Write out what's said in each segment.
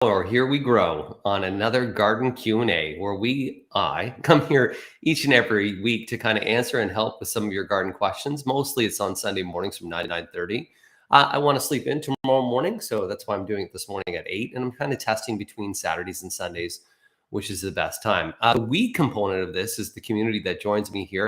or here we grow on another garden Q&A where I come here each and every week to kind of answer and help with some of your garden questions. Mostly it's on Sunday mornings from 9 to 9:30. I want to sleep in tomorrow morning, so that's why I'm doing it this morning at 8, and I'm kind of testing between Saturdays and Sundays, which is the best time. The we component of this is the community that joins me here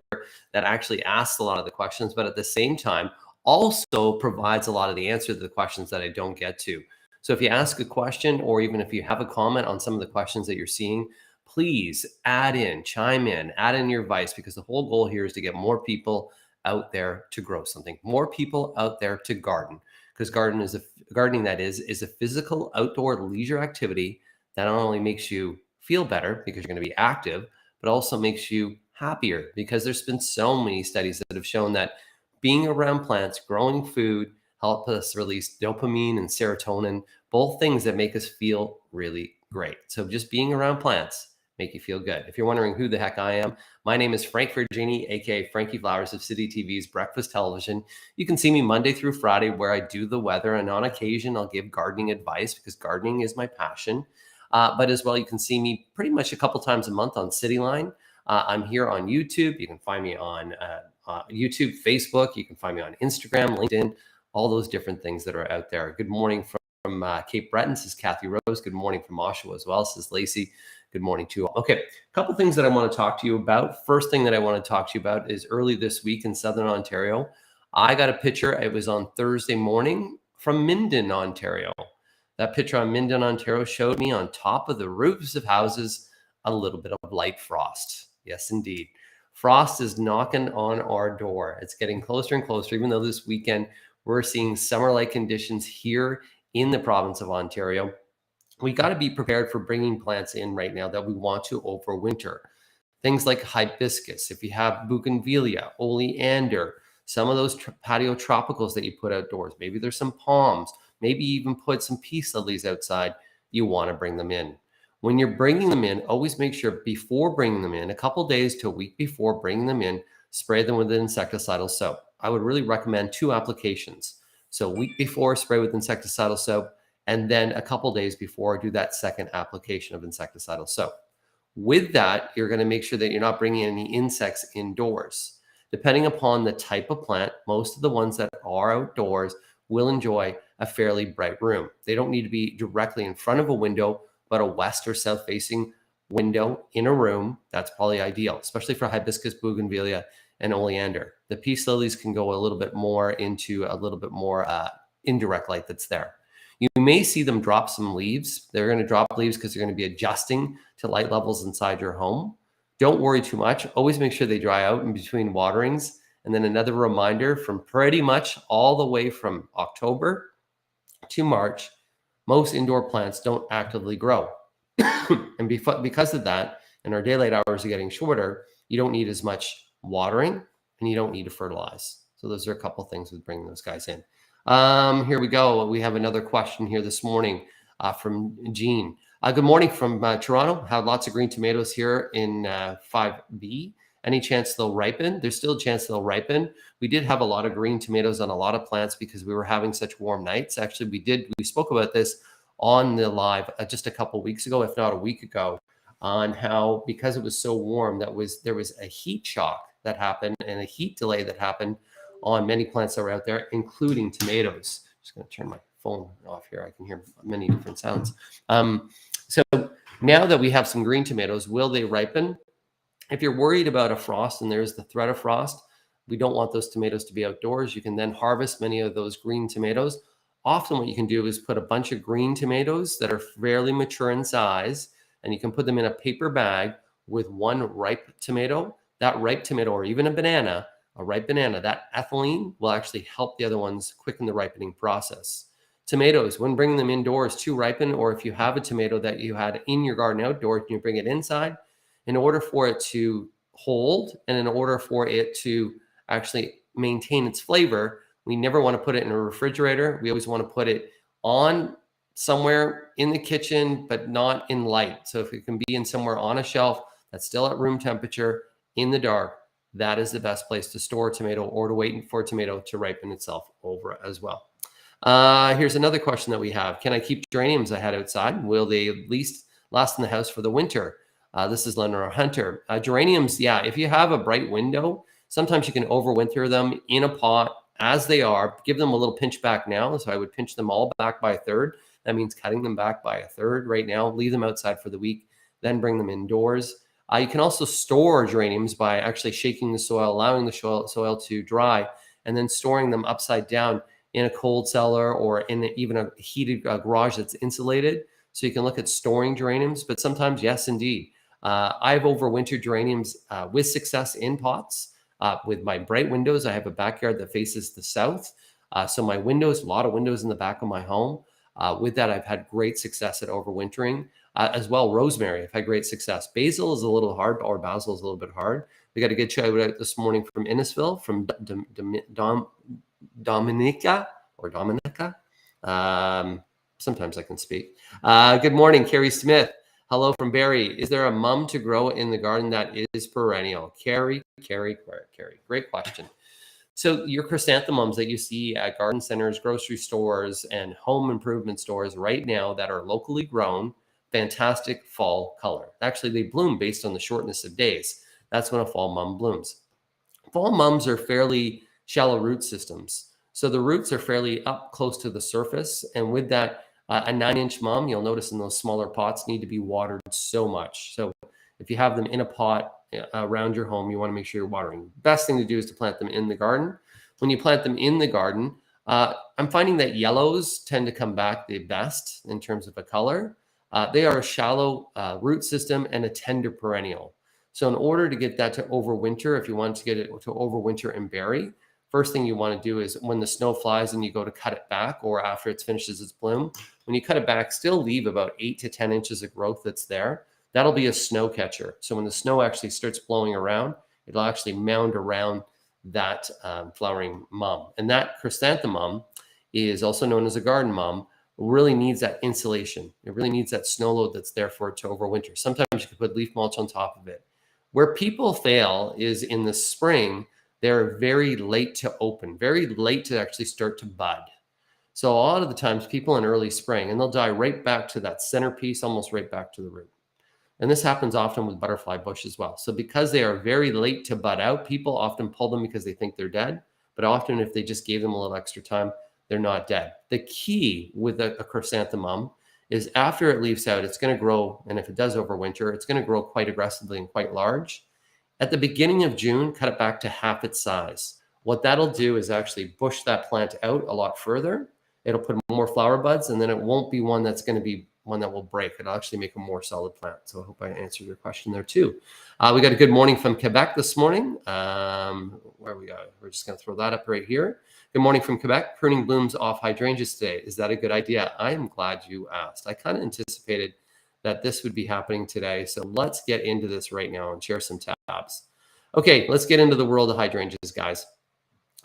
that actually asks a lot of the questions, but at the same time also provides a lot of the answer to the questions that I don't get to. So if you ask a question, or even if you have a comment on some of the questions that you're seeing, please chime in, add in your advice, because the whole goal here is to get more people out there to grow something, more people out there to garden, because gardening is a physical outdoor leisure activity that not only makes you feel better because you're going to be active, but also makes you happier, because there's been so many studies that have shown that being around plants, growing food, help us release dopamine and serotonin, both things that make us feel really great. So just being around plants make you feel good. If you're wondering who the heck I am, my name is Frank Virginie, aka Frankie Flowers of City TV's Breakfast Television. You can see me Monday through Friday where I do the weather, and on occasion I'll give gardening advice because gardening is my passion. But as well, you can see me pretty much a couple times a month on Cityline. I'm here on YouTube. You can find me on YouTube, Facebook. You can find me on Instagram, LinkedIn, all those different things that are out there. Good morning from Cape Breton, says Kathy Rose. Good morning from Oshawa as well, says Lacey. Good morning to you all. Okay, a couple things that I want to talk to you about. First thing that I want to talk to you about is early this week in Southern Ontario, I got a picture. It was on Thursday morning from Minden, Ontario. That picture on Minden, Ontario showed me on top of the roofs of houses a little bit of light frost. Yes, indeed. Frost is knocking on our door. It's getting closer and closer, even though this weekend we're seeing summer-like conditions here in the province of Ontario. We got to be prepared for bringing plants in right now that we want to overwinter. Things like hibiscus, if you have bougainvillea, oleander, some of those patio tropicals that you put outdoors, maybe there's some palms, maybe even put some peace lilies outside, you want to bring them in. When you're bringing them in, always make sure before bringing them in, a couple days to a week before bringing them in, spray them with insecticidal soap. I would really recommend 2 applications. So a week before, spray with insecticidal soap, and then a couple days before, do that second application of insecticidal soap. With that, you're going to make sure that you're not bringing any insects indoors. Depending upon the type of plant, most of the ones that are outdoors will enjoy a fairly bright room. They don't need to be directly in front of a window, but a west or south facing window in a room. That's probably ideal, especially for hibiscus, bougainvillea, and oleander. The peace lilies can go a little bit more into a little bit more indirect light that's there. You may see them drop some leaves. They're going to drop leaves because they're going to be adjusting to light levels inside your home. Don't worry too much. Always make sure they dry out in between waterings. And then another reminder, from pretty much all the way from October to March, most indoor plants don't actively grow. And because of that, and our daylight hours are getting shorter, you don't need as much watering and you don't need to fertilize. So those are a couple things with bringing those guys in. Here we go. We have another question here this morning from Jean. Good morning from Toronto. Have lots of green tomatoes here in 5B. Any chance they'll ripen? There's still a chance they'll ripen. We did have a lot of green tomatoes on a lot of plants because we were having such warm nights. Actually, we spoke about this on the live just a couple weeks ago, if not a week ago, on how because it was so warm there was a heat shock that happened and a heat delay that happened on many plants that were out there, including tomatoes. Just going to turn my phone off here. I can hear many different sounds. So now that we have some green tomatoes, will they ripen? If you're worried about a frost and there's the threat of frost, we don't want those tomatoes to be outdoors. You can then harvest many of those green tomatoes. Often what you can do is put a bunch of green tomatoes that are fairly mature in size, and you can put them in a paper bag with one ripe tomato. That ripe tomato, or even a ripe banana, that ethylene will actually help the other ones quicken the ripening process. Tomatoes, when bringing them indoors to ripen, or if you have a tomato that you had in your garden outdoors and you bring it inside, in order for it to hold and in order for it to actually maintain its flavor, we never want to put it in a refrigerator. We always want to put it on somewhere in the kitchen, but not in light. So if it can be in somewhere on a shelf that's still at room temperature in the dark, that is the best place to store a tomato or to wait for a tomato to ripen itself over as well. Here's another question that we have. Can I keep geraniums I had outside? Will they at least last in the house for the winter? This is Lenore Hunter. Geraniums, yeah, if you have a bright window, sometimes you can overwinter them in a pot as they are. Give them a little pinch back now. So I would pinch them all back by a third. That means cutting them back by a third right now. Leave them outside for the week, then bring them indoors. You can also store geraniums by actually shaking the soil, allowing the soil to dry, and then storing them upside down in a cold cellar or in even a heated garage that's insulated. So you can look at storing geraniums, but sometimes, yes, indeed. I've overwintered geraniums with success in pots. With my bright windows, I have a backyard that faces the south. So my windows, a lot of windows in the back of my home. With that, I've had great success at overwintering. As well, rosemary, I've had great success. Basil is a little hard, or basil is a little bit hard. We got a good shout out this morning from Innisfil, from Dominica. Sometimes I can speak. Good morning, Carrie Smith. Hello from Barrie. Is there a mum to grow in the garden that is perennial? Carrie, great question. So your chrysanthemums that you see at garden centers, grocery stores, and home improvement stores right now that are locally grown, fantastic fall color. Actually, they bloom based on the shortness of days. That's when a fall mum blooms. Fall mums are fairly shallow root systems. So the roots are fairly up close to the surface. And with that, a 9-inch mum, you'll notice in those smaller pots, need to be watered so much. So if you have them in a pot around your home, you want to make sure you're watering. Best thing to do is to plant them in the garden. When you plant them in the garden, I'm finding that yellows tend to come back the best in terms of a color. They are a shallow root system and a tender perennial. So in order to get that to overwinter, if you want to get it to overwinter and berry, first thing you want to do is when the snow flies and you go to cut it back, or after it finishes its bloom, when you cut it back, still leave about 8 to 10 inches of growth that's there. That'll be a snow catcher. So when the snow actually starts blowing around, it'll actually mound around that flowering mum. And that chrysanthemum is also known as a garden mum, really needs that insulation. It really needs that snow load that's there for it to overwinter. Sometimes you can put leaf mulch on top of it. Where people fail is in the spring, they're very late to open, very late to actually start to bud. So a lot of the times people in early spring, and they'll die right back to that centerpiece, almost right back to the root. And this happens often with butterfly bush as well. So because they are very late to bud out, people often pull them because they think they're dead. But often if they just gave them a little extra time, they're not dead. The key with a chrysanthemum is after it leaves out, it's going to grow. And if it does overwinter, it's going to grow quite aggressively and quite large. At the beginning of June, cut it back to half its size. What that'll do is actually bush that plant out a lot further. It'll put more flower buds, and then it won't be one that's going to be one that will break. It'll actually make a more solid plant. So I hope I answered your question there too. We got a good morning from Quebec this morning. Where we go? We're just going to throw that up right here. Good morning from Quebec. Pruning blooms off hydrangeas today. Is that a good idea? I am glad you asked. I kind of anticipated that this would be happening today. So let's get into this right now and share some tabs. Okay, let's get into the world of hydrangeas, guys.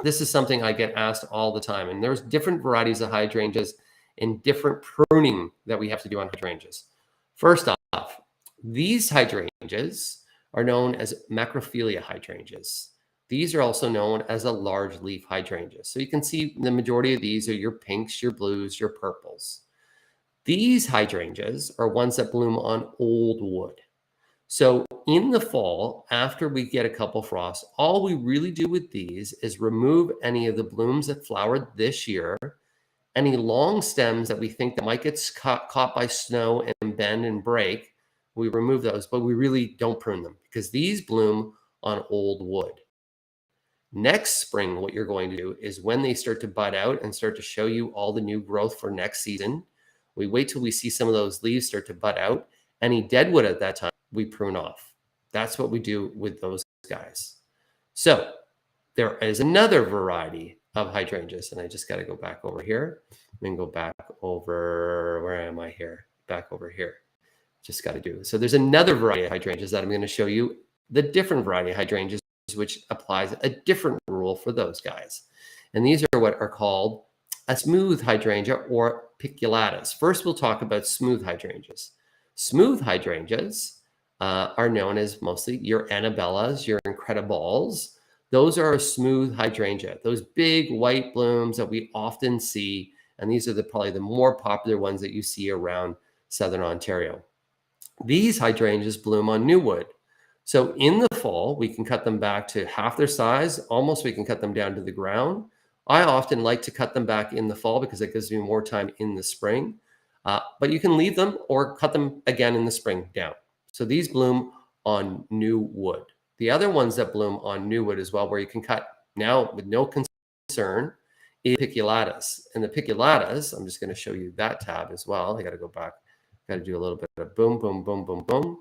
This is something I get asked all the time. And there's different varieties of hydrangeas and different pruning that we have to do on hydrangeas. First off, these hydrangeas are known as macrophylla hydrangeas. These are also known as a large leaf hydrangea. So you can see the majority of these are your pinks, your blues, your purples. These hydrangeas are ones that bloom on old wood. So in the fall, after we get a couple frosts, all we really do with these is remove any of the blooms that flowered this year, any long stems that we think that might get caught by snow and bend and break, we remove those, but we really don't prune them because these bloom on old wood. Next spring, what you're going to do is when they start to bud out and start to show you all the new growth for next season, we wait till we see some of those leaves start to bud out. Any dead wood at that time, we prune off. That's what we do with those guys. So there is another variety of hydrangeas, and I just got to go back over here and go back over, where am I here? Back over here. Just got to do. So there's another variety of hydrangeas that I'm going to show you, the different variety of hydrangeas, which applies a different rule for those guys. And these are what are called a smooth hydrangea or piculatus. First, we'll talk about smooth hydrangeas. Smooth hydrangeas are known as mostly your Annabellas, your Incredibles. Those are a smooth hydrangea. Those big white blooms that we often see And these are probably the more popular ones that you see around Southern Ontario. These hydrangeas bloom on new wood. So in the fall, we can cut them back to half their size. Almost we can cut them down to the ground. I often like to cut them back in the fall because it gives me more time in the spring. But you can leave them or cut them again in the spring down. So these bloom on new wood. The other ones that bloom on new wood as well, where you can cut now with no concern, is piculatas. And the piculatas, I'm just going to show you that tab as well. I got to go back. Got to do a little bit of boom, boom, boom, boom, boom,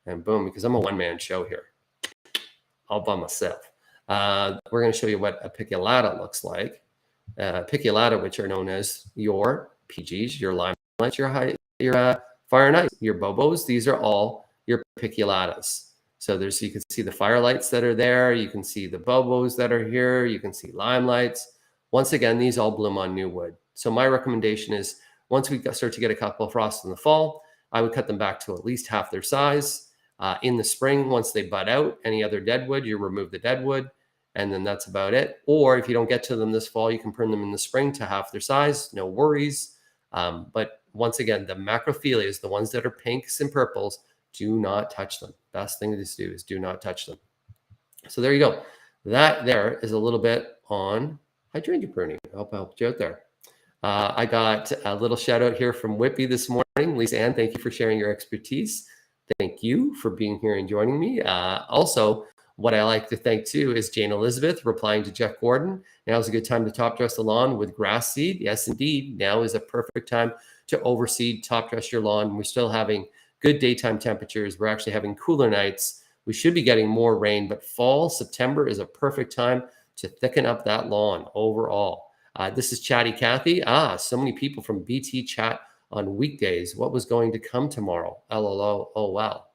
and boom, because I'm a one-man show here. All by myself. We're going to show you what a piculata looks like. Piculata, which are known as your PGs, your limelights, your fire and ice, your bobos. These are all your piculatas. So you can see the firelights that are there. You can see the bobos that are here. You can see limelights. Once again, these all bloom on new wood. So my recommendation is once we start to get a couple of frosts in the fall, I would cut them back to at least half their size. In the spring, once they bud out, any other dead wood, you remove the dead wood, and then that's about it. Or if you don't get to them this fall, you can prune them in the spring to half their size, no worries. But once again, the macrophyllias, the ones that are pinks and purples, do not touch them. Best thing to do is do not touch them. So there you go. That there is a little bit on hydrangea pruning. I hope I helped you out there. I got a little shout out here from Whippy this morning. Lisa Ann, thank you for sharing your expertise. Thank you for being here and joining me. Also, what I like to thank too is Jane Elizabeth replying to Jeff Gordon. Now is a good time to top dress the lawn with grass seed. Yes, indeed. Now is a perfect time to overseed, top dress your lawn. We're still having good daytime temperatures. We're actually having cooler nights. We should be getting more rain, but fall, September is a perfect time to thicken up that lawn overall. This is Chatty Cathy. So many people from BT chat on weekdays. What was going to come tomorrow? LOL. Oh, well.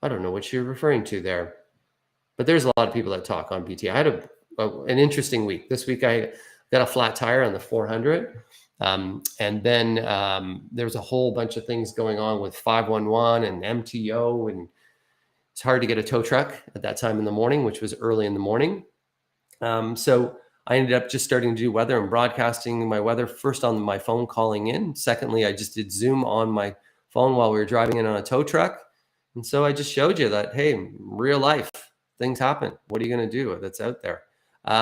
I don't know what you're referring to there. But there's a lot of people that talk on BT. I had an interesting week. This week I got a flat tire on the 400. And then there was a whole bunch of things going on with 511 and MTO. And it's hard to get a tow truck at that time in the morning, which was early in the morning. So I ended up just starting to do weather and broadcasting my weather first on my phone calling in. Secondly, I just did Zoom on my phone while we were driving in on a tow truck. And so I just showed you that, hey, real life, things happen. What are you going to do that's out there?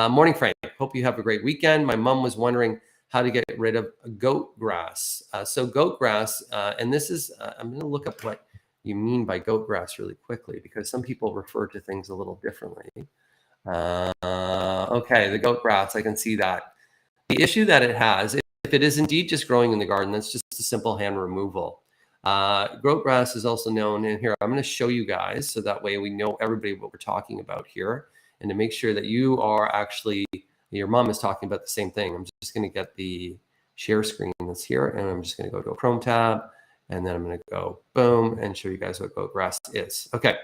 Morning, Frank. Hope you have a great weekend. My mom was wondering how to get rid of goat grass. So goat grass, and this is, I'm going to look up what you mean by goat grass really quickly because some people refer to things a little differently. Okay, the goat grass, I can see that. The issue that it has, if it is indeed just growing in the garden, that's just a simple hand removal. Goat grass is also known in here. I'm going to show you guys so that way we know everybody what we're talking about here and to make sure that you are actually, your mom is talking about the same thing. I'm just going to get the share screen that's here and I'm just going to go to a Chrome tab and then I'm going to go boom and show you guys what goat grass is. Okay.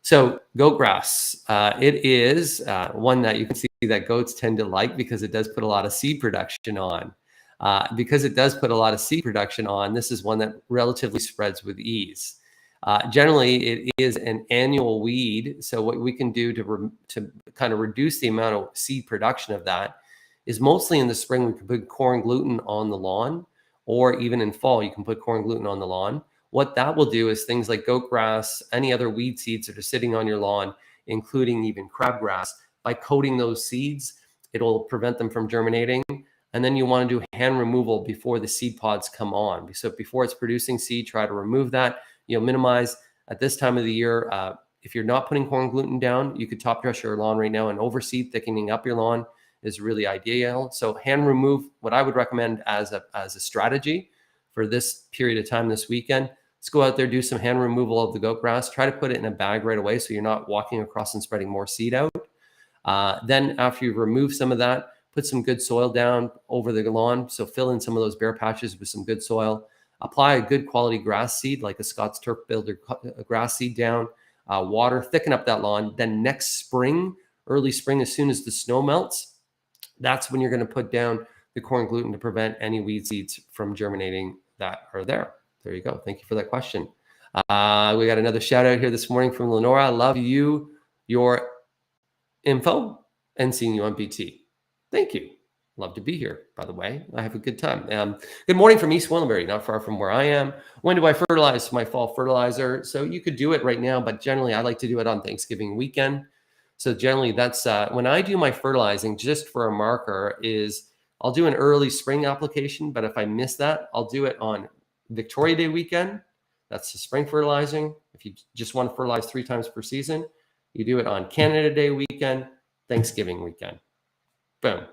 So goat grass, it is one that you can see that goats tend to like because it does put a lot of seed production on. Because it does put a lot of seed production on, this is one that relatively spreads with ease. Generally, it is an annual weed. So what we can do to kind of reduce the amount of seed production of that is mostly in the spring, we can put corn gluten on the lawn, or even in fall, you can put corn gluten on the lawn. What that will do is things like goat grass, any other weed seeds that are sitting on your lawn, including even crabgrass, by coating those seeds, it'll prevent them from germinating. And then you want to do hand removal before the seed pods come on. So before it's producing seed, try to remove that. You'll minimize at this time of the year. If you're not putting corn gluten down, you could top dress your lawn right now and overseed. Thickening up your lawn is really ideal. So hand remove, what I would recommend as a strategy for this period of time this weekend, let's go out there, do some hand removal of the goat grass. Try to put it in a bag right away so you're not walking across and spreading more seed out. Then after you remove some of that, put some good soil down over the lawn. So fill in some of those bare patches with some good soil. Apply a good quality grass seed like a Scott's Turf Builder grass seed down. Water, thicken up that lawn. Then next spring, early spring, as soon as the snow melts, that's when you're going to put down the corn gluten to prevent any weed seeds from germinating that are there. There you go. Thank you for that question. We got another shout out here this morning from Lenora. I love you, your info, and seeing you on BT. Thank you. Love to be here, by the way. I have a good time. Good morning from East Willenbury, not far from where I am. When do I fertilize my fall fertilizer? So you could do it right now, but generally I like to do it on Thanksgiving weekend. So generally that's when I do my fertilizing, just for a marker, is I'll do an early spring application, but if I miss that, I'll do it on Victoria Day weekend. That's the spring fertilizing. If you just want to fertilize 3 times per season, you do it on Canada Day weekend, Thanksgiving weekend. Boom.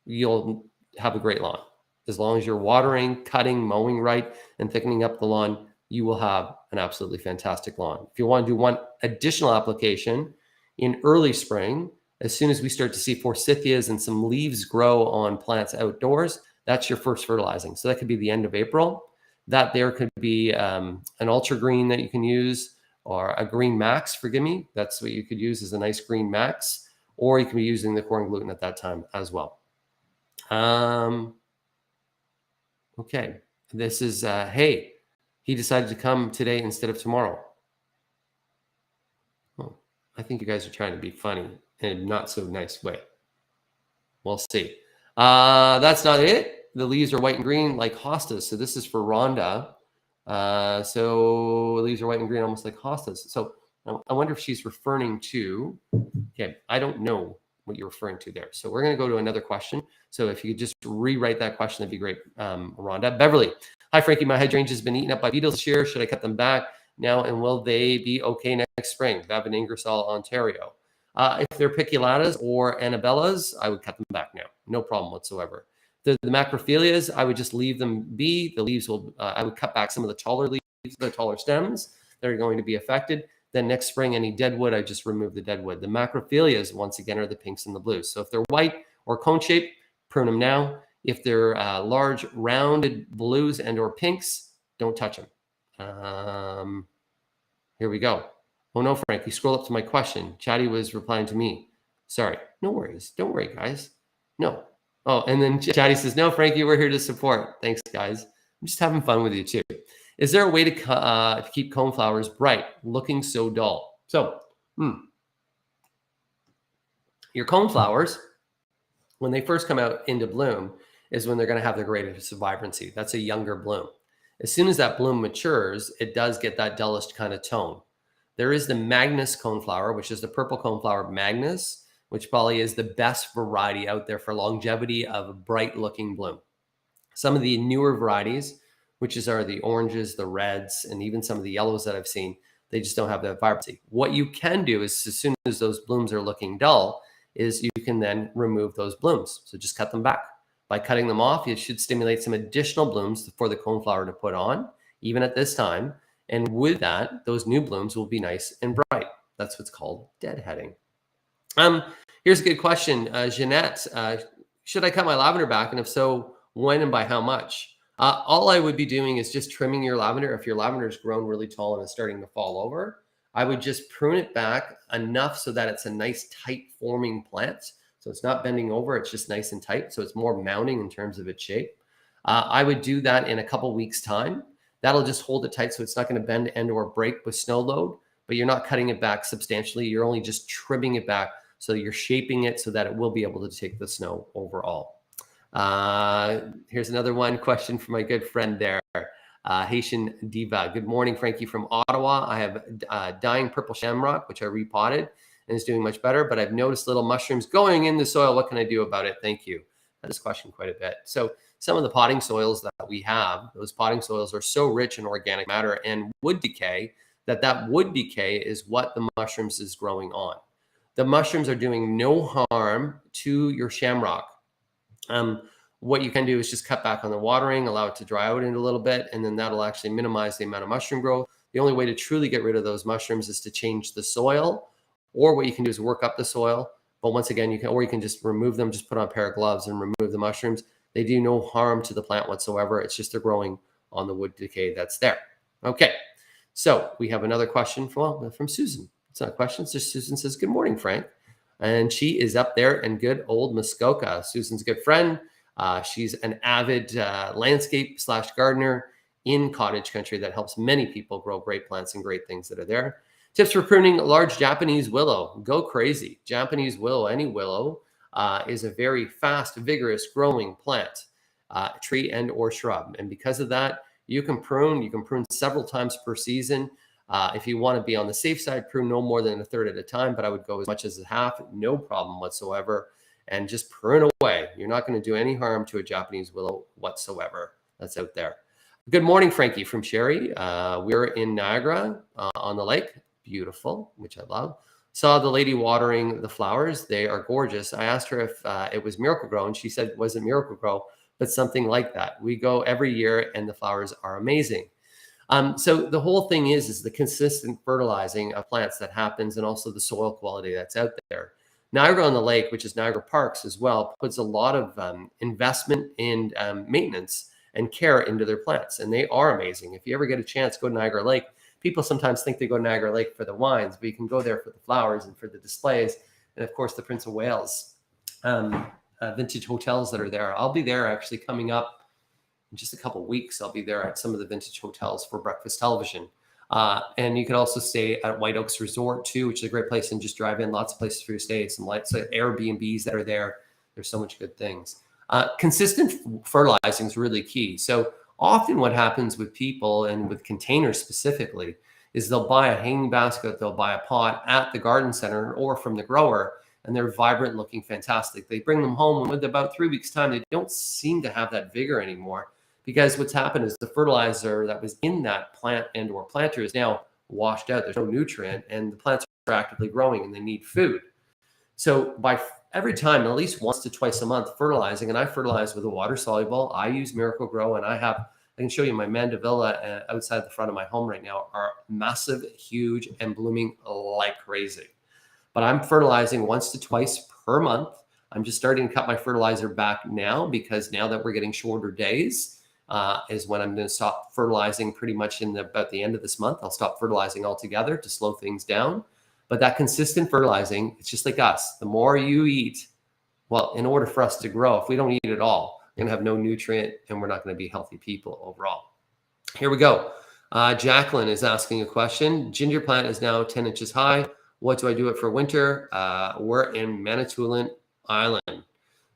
You'll have a great lawn. As long as you're watering, cutting, mowing right, and thickening up the lawn, you will have an absolutely fantastic lawn. If you want to do one additional application in early spring, as soon as we start to see forsythias and some leaves grow on plants outdoors, that's your first fertilizing. So that could be the end of April. That there could be an ultra green that you can use, or a green max, forgive me. That's what you could use as a nice green max, or you can be using the corn gluten at that time as well. Okay. This is, hey, he decided to come today instead of tomorrow. Oh, I think you guys are trying to be funny in a not so nice way. We'll see. That's not it. The leaves are white and green like hostas. So this is for Rhonda. So leaves are white and green, almost like hostas. So I wonder if she's referring to, okay, I don't know what you're referring to there. So we're going to go to another question. So if you could just rewrite that question, that'd be great. Rhonda. Beverly. Hi, Frankie. My hydrangeas has been eaten up by beetles this year. Should I cut them back now? And will they be okay next spring? Bev in Ingersoll, Ontario. If they're piculatas or annabellas, I would cut them back now. No problem whatsoever. The macrophilias, I would just leave them be. The leaves will, I would cut back some of the taller leaves, the taller stems that are going to be affected. Then next spring, any dead wood, I just remove the dead wood. The macrophilias, once again, are the pinks and the blues. So if they're white or cone shaped, prune them now. If they're large, rounded blues and or pinks, don't touch them. Here we go. Oh no, Frankie, scroll up to my question. Chatty was replying to me. Sorry. No worries. Don't worry, guys. No. Oh, and then Chatty says, no, Frankie, we're here to support. Thanks, guys. I'm just having fun with you too. Is there a way to keep coneflowers bright, looking so dull? So, your coneflowers, when they first come out into bloom, is when they're going to have their greatest vibrancy. That's a younger bloom. As soon as that bloom matures, it does get that dullest kind of tone. There is the Magnus coneflower, which is the purple coneflower Magnus, which probably is the best variety out there for longevity of a bright looking bloom. Some of the newer varieties, which are the oranges, the reds, and even some of the yellows that I've seen, they just don't have that vibrancy. What you can do is, as soon as those blooms are looking dull, is you can then remove those blooms. So just cut them back. By cutting them off, it should stimulate some additional blooms for the coneflower to put on, even at this time. And with that, those new blooms will be nice and bright. That's what's called deadheading. Here's a good question. Jeanette, should I cut my lavender back? And if so, when and by how much? All I would be doing is just trimming your lavender. If your lavender is grown really tall and is starting to fall over, I would just prune it back enough so that it's a nice tight forming plant. So it's not bending over, it's just nice and tight. So it's more mounting in terms of its shape. I would do that in a couple weeks time. That'll just hold it tight so it's not going to bend and or break with snow load, but you're not cutting it back substantially. You're only just trimming it back. So you're shaping it so that it will be able to take the snow overall. Here's another one question from my good friend there. Haitian Diva. Good morning, Frankie from Ottawa. I have dying purple shamrock, which I repotted and is doing much better, but I've noticed little mushrooms going in the soil. What can I do about it? Thank you. I had this question quite a bit. So some of the potting soils that we have, those potting soils are so rich in organic matter and wood decay that wood decay is what the mushrooms is growing on. The mushrooms are doing no harm to your shamrock. What you can do is just cut back on the watering, allow it to dry out in a little bit, and then that'll actually minimize the amount of mushroom growth. The only way to truly get rid of those mushrooms is to change the soil, or what you can do is work up the soil. But once again, you can just remove them, just put on a pair of gloves and remove the mushrooms. They do no harm to the plant whatsoever. It's just they're growing on the wood decay that's there. Okay, so we have another question from Susan. It's not a question, it's just Susan says, good morning, Frank. And she is up there in good old Muskoka. Susan's a good friend. She's an avid landscape / gardener in cottage country that helps many people grow great plants and great things that are there. Tips for pruning large Japanese willow. Go crazy. Japanese willow, any willow. is a very fast, vigorous growing plant, tree and or shrub. And because of that, you can prune several times per season. If you want to be on the safe side, prune no more than a third at a time, but I would go as much as a half, no problem whatsoever, and just prune away. You're not going to do any harm to a Japanese willow whatsoever that's out there. Good morning, Frankie from Sherry. We're in Niagara on the lake. Beautiful, which I love. Saw the lady watering the flowers. They are gorgeous. I asked her if it was Miracle-Gro, and she said it wasn't Miracle-Gro, but something like that. We go every year, and the flowers are amazing. So the whole thing is the consistent fertilizing of plants that happens, and also the soil quality that's out there. Niagara on the Lake, which is Niagara Parks as well, puts a lot of investment in maintenance and care into their plants, and they are amazing. If you ever get a chance, go to Niagara Lake. People sometimes think they go to Niagara Lake for the wines, but you can go there for the flowers and for the displays, and of course the Prince of Wales vintage hotels that are there. I'll be there actually coming up in just a couple of weeks. I'll be there at some of the vintage hotels for breakfast television. And you can also stay at White Oaks Resort too, which is a great place, and just drive in. Lots of places for you to stay. Some Airbnbs that are there. There's so much good things. Consistent fertilizing is really key. So often what happens with people, and with containers specifically, is they'll buy a hanging basket, they'll buy a pot at the garden center or from the grower, and they're vibrant looking, fantastic. They bring them home, and with about 3 weeks time, they don't seem to have that vigor anymore, because what's happened is the fertilizer that was in that plant and or planter is now washed out. There's no nutrient, and the plants are actively growing and they need food. So by every time, at least once to twice a month, fertilizing, and I fertilize with a water soluble. I use Miracle-Gro, and I can show you my mandevilla outside the front of my home right now are massive, huge, and blooming like crazy. But I'm fertilizing once to twice per month. I'm just starting to cut my fertilizer back now, because now that we're getting shorter days is when I'm going to stop fertilizing pretty much about the end of this month. I'll stop fertilizing altogether to slow things down. But that consistent fertilizing, it's just like us. The more you eat, well, in order for us to grow, if we don't eat at all, we're going to have no nutrient, and we're not going to be healthy people overall. Here we go. Jacqueline is asking a question. Ginger plant is now 10 inches high. What do I do it for winter? We're in Manitoulin Island.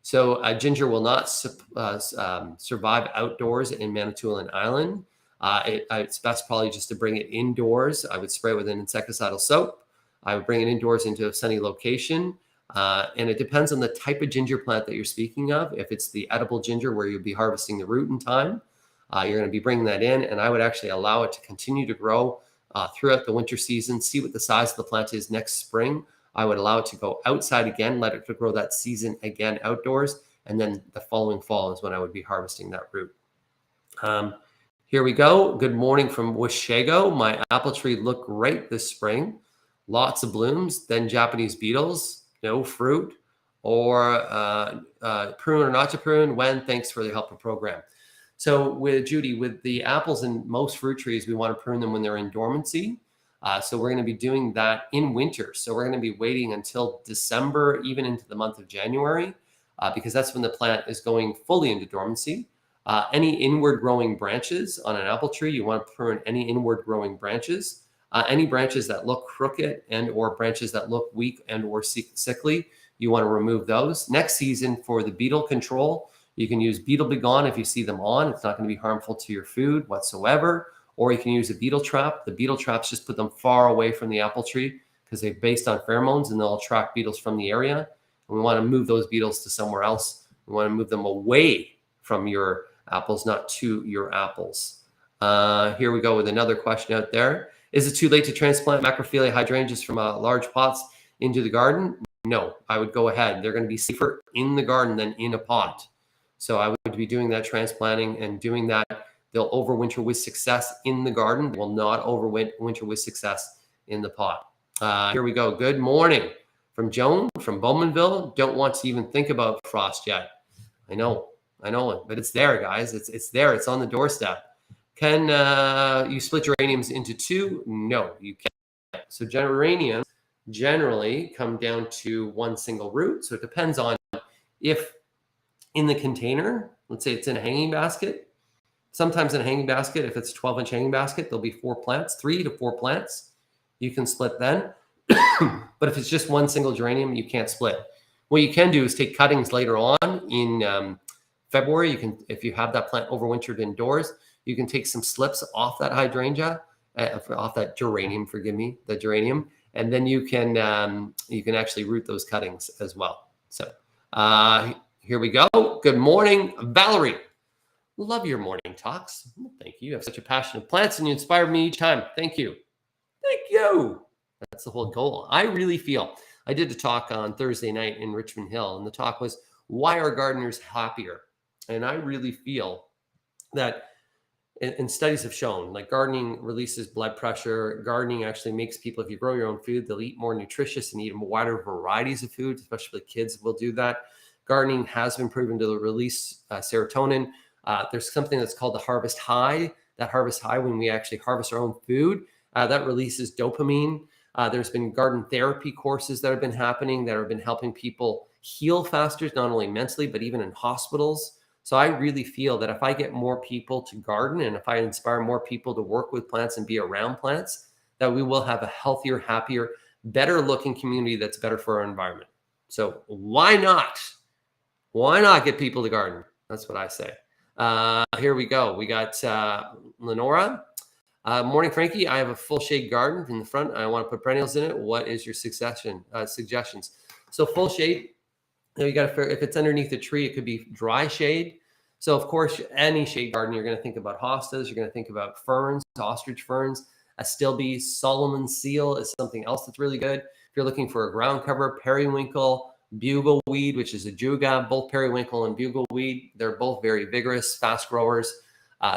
So ginger will not survive outdoors in Manitoulin Island. It's best probably just to bring it indoors. I would spray it with an insecticidal soap. I would bring it indoors into a sunny location. And it depends on the type of ginger plant that you're speaking of. If it's the edible ginger where you'll be harvesting the root in time, you're going to be bringing that in. And I would actually allow it to continue to grow throughout the winter season, see what the size of the plant is next spring. I would allow it to go outside again, let it grow that season again outdoors. And then the following fall is when I would be harvesting that root. Here we go. Good morning from Washago. My apple tree looked great this spring. Lots of blooms, then Japanese beetles, no fruit, or prune or not to prune. When? Thanks for the helper program. So with Judy, with the apples and most fruit trees, we want to prune them when they're in dormancy. So we're going to be doing that in winter. So we're going to be waiting until December, even into the month of January, because that's when the plant is going fully into dormancy. Any inward growing branches on an apple tree, you want to prune any inward growing branches. Any branches that look crooked and or branches that look weak and or sickly, you want to remove those. Next season, for the beetle control, you can use Beetle Begone if you see them on. It's not going to be harmful to your food whatsoever. Or you can use a beetle trap. The beetle traps just put them far away from the apple tree, because they're based on pheromones, and they'll attract beetles from the area. And we want to move those beetles to somewhere else. We want to move them away from your apples, not to your apples. Here we go with another question out there. Is it too late to transplant macrophylla hydrangeas from large pots into the garden? No, I would go ahead. They're going to be safer in the garden than in a pot. So I would be doing that transplanting and doing that. They'll overwinter with success in the garden. They will not overwinter with success in the pot. Here we go. Good morning from Joan from Bowmanville. Don't want to even think about frost yet. I know, but it's there, guys. It's there. It's on the doorstep. Can you split geraniums into two? No, you can't. So geraniums generally come down to one single root. So it depends on if in the container, let's say it's in a hanging basket. Sometimes in a hanging basket, if it's a 12-inch hanging basket, there'll be 4 plants, 3 to 4 plants. You can split then. But if it's just one single geranium, you can't split. What you can do is take cuttings later on in February. You can, if you have that plant overwintered indoors, you can take some slips off that hydrangea, off that geranium, forgive me, the geranium, and then you can actually root those cuttings as well. So here we go. Good morning, Valerie. Love your morning talks. Thank you. You have such a passion of plants and you inspire me each time. Thank you. Thank you. That's the whole goal. I really feel, I did a talk on Thursday night in Richmond Hill, and the talk was, why are gardeners happier? And I really feel that, and studies have shown, like gardening releases blood pressure. Gardening actually makes people, if you grow your own food, they'll eat more nutritious and eat wider varieties of food, especially kids will do that. Gardening has been proven to release serotonin. There's something that's called the harvest high. That harvest high, when we actually harvest our own food, that releases dopamine. There's been garden therapy courses that have been happening that have been helping people heal faster, not only mentally, but even in hospitals. So I really feel that if I get more people to garden and if I inspire more people to work with plants and be around plants, that we will have a healthier, happier, better looking community that's better for our environment. So why not? Why not get people to garden? That's what I say. Here we go. We got Lenora. Morning, Frankie. I have a full shade garden in the front. I want to put perennials in it. What is your suggestions? So full shade, you got to, if it's underneath a tree, it could be dry shade. So of course, any shade garden, you're going to think about hostas. You're going to think about ferns, ostrich ferns, astilbe, Solomon seal is something else that's really good. If you're looking for a ground cover, periwinkle, bugleweed, which is a juga, both periwinkle and bugleweed. They're both very vigorous, fast growers.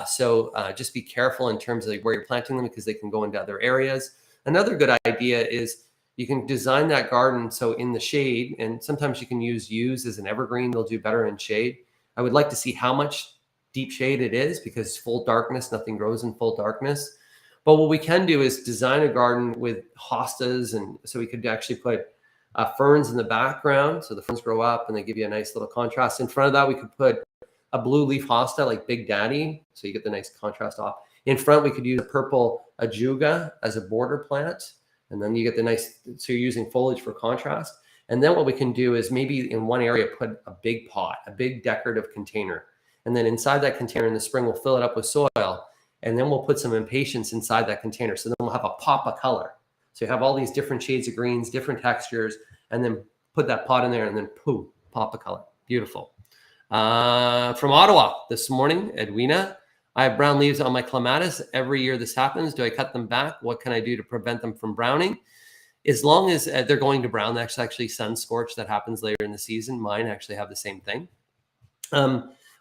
So just be careful in terms of where you're planting them because they can go into other areas. Another good idea is you can design that garden so in the shade, and sometimes you can use yews as an evergreen. They'll do better in shade. I would like to see how much deep shade it is because full darkness, nothing grows in full darkness. But what we can do is design a garden with hostas, and so we could actually put ferns in the background. So the ferns grow up and they give you a nice little contrast. In front of that, we could put a blue leaf hosta like Big Daddy. So you get the nice contrast off. In front, we could use a purple ajuga as a border plant. And then you get the nice, so you're using foliage for contrast. And then what we can do is maybe in one area, put a big pot, a big decorative container. And then inside that container in the spring, we'll fill it up with soil. And then we'll put some impatiens inside that container. So then we'll have a pop of color. So you have all these different shades of greens, different textures, and then put that pot in there and then poof, pop of color. Beautiful. From Ottawa this morning, Edwina. I have brown leaves on my clematis. Every year this happens. Do I cut them back? What can I do to prevent them from browning? As long as they're going to brown, that's actually sun scorch that happens later in the season. Mine actually have the same thing.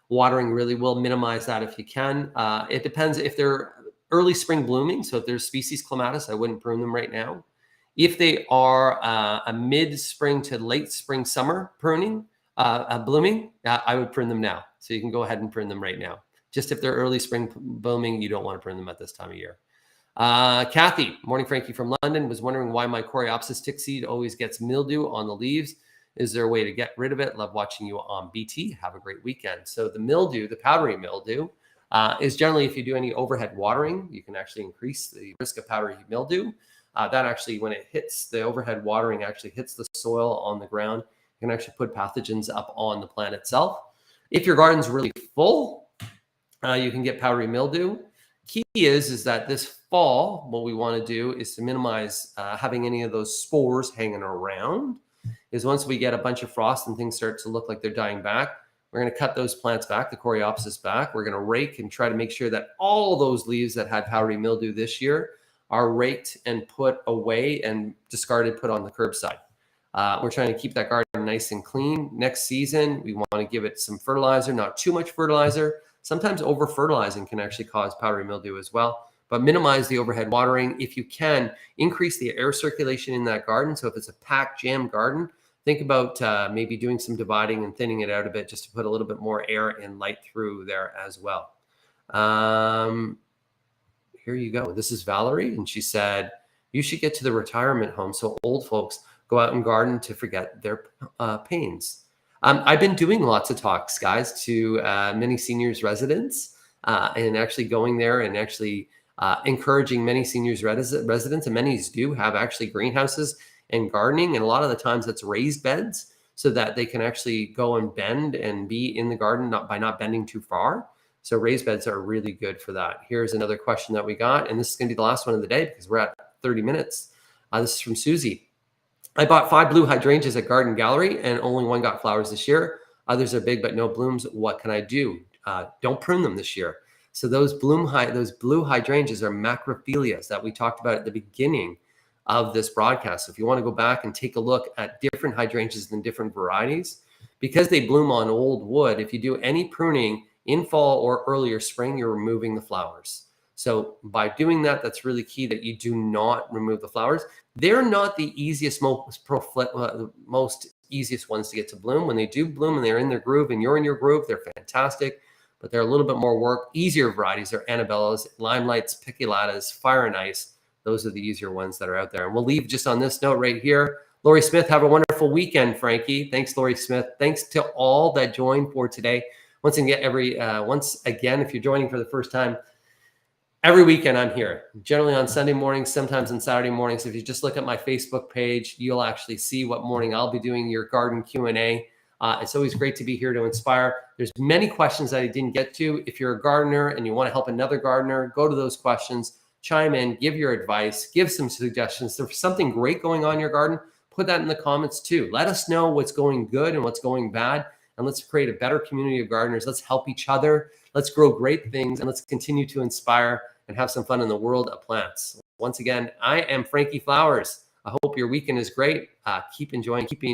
Watering really will minimize that if you can. It depends if they're early spring blooming. So if there's species clematis, I wouldn't prune them right now. If they are a mid-spring to late spring summer pruning, blooming, I would prune them now. So you can go ahead and prune them right now. Just if they're early spring blooming, you don't want to prune them at this time of year. Kathy, morning, Frankie from London, was wondering why my Coreopsis tick seed always gets mildew on the leaves. Is there a way to get rid of it? Love watching you on BT. Have a great weekend. So the mildew, the powdery mildew, is generally if you do any overhead watering, you can actually increase the risk of powdery mildew. That actually, when it hits the overhead watering, actually hits the soil on the ground, you can actually put pathogens up on the plant itself. If your garden's really full, you can get powdery mildew. Key is that this fall, what we want to do is to minimize having any of those spores hanging around. Is once we get a bunch of frost and things start to look like they're dying back, we're going to cut those plants back, the Coreopsis back. We're going to rake and try to make sure that all those leaves that had powdery mildew this year are raked and put away and discarded, put on the curbside. We're trying to keep that garden nice and clean. Next season, we want to give it some fertilizer, not too much fertilizer. Sometimes over-fertilizing can actually cause powdery mildew as well, but minimize the overhead watering. If you can, increase the air circulation in that garden. So if it's a packed, jammed garden, think about maybe doing some dividing and thinning it out a bit just to put a little bit more air and light through there as well. Here you go. This is Valerie, and she said, you should get to the retirement home so old folks go out and garden to forget their pains. I've been doing lots of talks, guys, to many seniors residents and actually going there and actually encouraging many seniors residents, and many do have actually greenhouses and gardening. And a lot of the times that's raised beds. so that they can actually go and bend and be in the garden by not bending too far. So raised beds are really good for that. Here's another question that we got, and this is going to be the last one of the day because we're at 30 minutes. This is from Susie. I bought 5 blue hydrangeas at Garden Gallery and only one got flowers this year. Others are big but no blooms. What can I do? Don't prune them this year. So those blue hydrangeas are macrophyllias that we talked about at the beginning of this broadcast. So if you want to go back and take a look at different hydrangeas and different varieties, because they bloom on old wood, if you do any pruning in fall or earlier spring, you're removing the flowers. So by doing that, that's really key that you do not remove the flowers. They're not the easiest, most easiest ones to get to bloom. When they do bloom and they're in their groove and you're in your groove, they're fantastic, but they're a little bit more work. Easier varieties are Annabellas, Limelights, Piculatas, Fire and Ice. Those are the easier ones that are out there. And we'll leave just on this note right here. Lori Smith, have a wonderful weekend, Frankie. Thanks, Lori Smith. Thanks to all that joined for today. Once again, if you're joining for the first time, every weekend I'm here, generally on Sunday mornings, sometimes on Saturday mornings. If you just look at my Facebook page, you'll actually see what morning I'll be doing your garden Q&A. It's always great to be here to inspire. There's many questions that I didn't get to. If you're a gardener and you want to help another gardener, go to those questions, chime in, give your advice, give some suggestions. If there's something great going on in your garden, put that in the comments too. Let us know what's going good and what's going bad. And let's create a better community of gardeners. Let's help each other. Let's grow great things, and let's continue to inspire and have some fun in the world of plants. Once again, I am Frankie Flowers. I hope your weekend is great. Keep enjoying, keep being